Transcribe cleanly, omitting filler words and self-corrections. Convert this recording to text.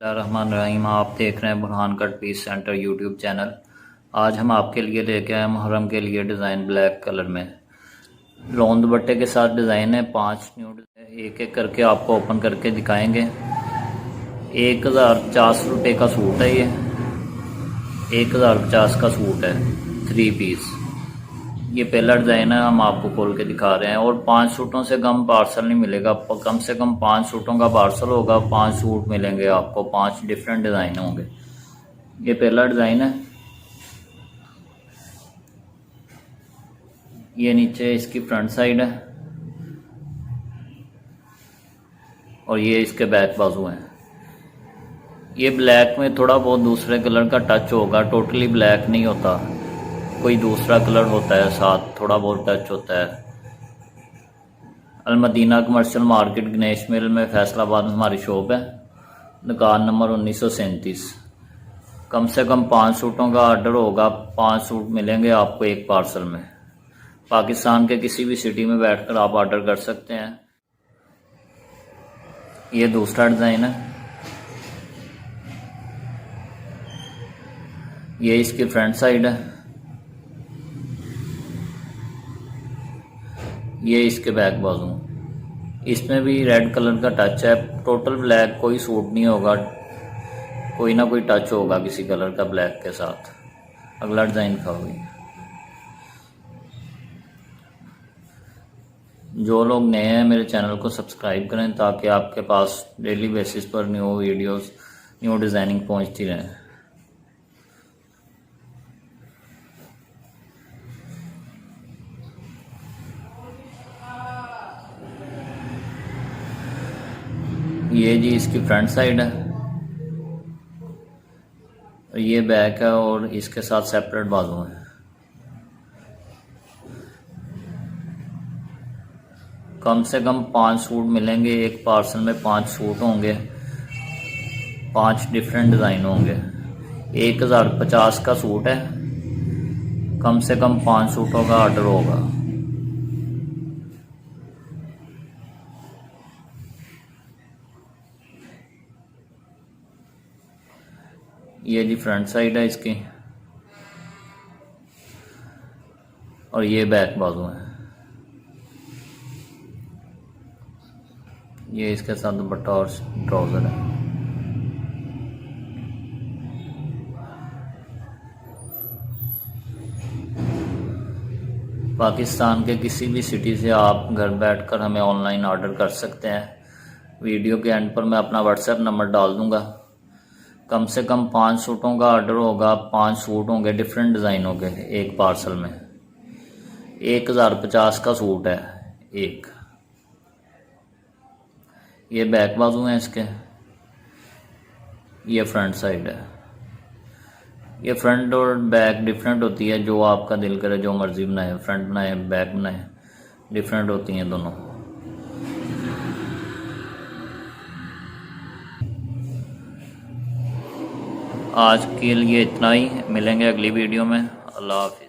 रहमान रहीम। आप देख रहे हैं Burhan cut piece centre YouTube channel. आज हम आपके लिए लेके आए मुहर्रम के लिए डिज़ाइन ब्लैक कलर में लॉन दुपट्टे के साथ डिज़ाइन है। 5 न्यू एक एक करके आपको ओपन करके दिखाएंगे। 1050 रुपये का सूट है ये। 1050 का सूट है 3 पीस। ये पहला डिज़ाइन है, हम आपको खोल के दिखा रहे हैं। और 5 सूटों से कम पार्सल नहीं मिलेगा। कम से कम 5 सूटों का पार्सल होगा। 5 सूट मिलेंगे आपको, 5 डिफरेंट डिज़ाइन होंगे। ये पहला डिज़ाइन है। ये नीचे इसकी फ्रंट साइड है और ये इसके बैक बाजू हैं। ये ब्लैक में थोड़ा बहुत दूसरे कलर का टच होगा, टोटली ब्लैक नहीं होता, कोई दूसरा कलर होता है साथ, थोड़ा बहुत टच होता है। अलमदीना कमर्शियल मार्केट गणेश मिल में फैसलाबाद में हमारी शॉप है। दुकान नंबर 1937। कम से कम 5 सूटों का ऑर्डर होगा। 5 सूट मिलेंगे आपको एक पार्सल में। पाकिस्तान के किसी भी सिटी में बैठकर आप ऑर्डर कर सकते हैं। ये दूसरा डिज़ाइन है। ये इसकी फ्रंट साइड है। ये इसके बैक बाजू। इसमें भी रेड कलर का टच है। टोटल ब्लैक कोई सूट नहीं होगा, कोई ना कोई टच होगा किसी कलर का ब्लैक के साथ। अगला डिज़ाइन दिखाओगे। जो लोग नए हैं मेरे चैनल को सब्सक्राइब करें ताकि आपके पास डेली बेसिस पर न्यू वीडियोस, न्यू डिज़ाइनिंग पहुंचती रहे। ये जी इसकी फ्रंट साइड है, ये बैक है और इसके साथ सेपरेट बाजू है। कम से कम 5 सूट मिलेंगे एक पार्सल में। 5 सूट होंगे, 5 डिफरेंट डिज़ाइन होंगे। 1050 का सूट है। कम से कम 5 सूटों का ऑर्डर होगा। ये जी फ्रंट साइड है इसकी और ये बैक बाजू है। ये इसके साथ दुपट्टा और ट्राउज़र है। पाकिस्तान के किसी भी सिटी से आप घर बैठकर हमें ऑनलाइन ऑर्डर कर सकते हैं। वीडियो के एंड पर मैं अपना व्हाट्सएप नंबर डाल दूंगा। कम से कम 5 सूटों का ऑर्डर होगा। 5 सूट होंगे, डिफरेंट डिज़ाइन होंगे एक पार्सल में। 1050 का सूट है एक। ये बैक बाजू हैं इसके। ये फ्रंट साइड है। ये फ्रंट और बैक डिफरेंट होती है, जो आपका दिल करे जो मर्जी बनाए, फ्रंट बनाए बैक बनाए, डिफरेंट होती हैं दोनों। आज के लिए इतना ही। मिलेंगे अगली वीडियो में। अल्लाह हाफिज़।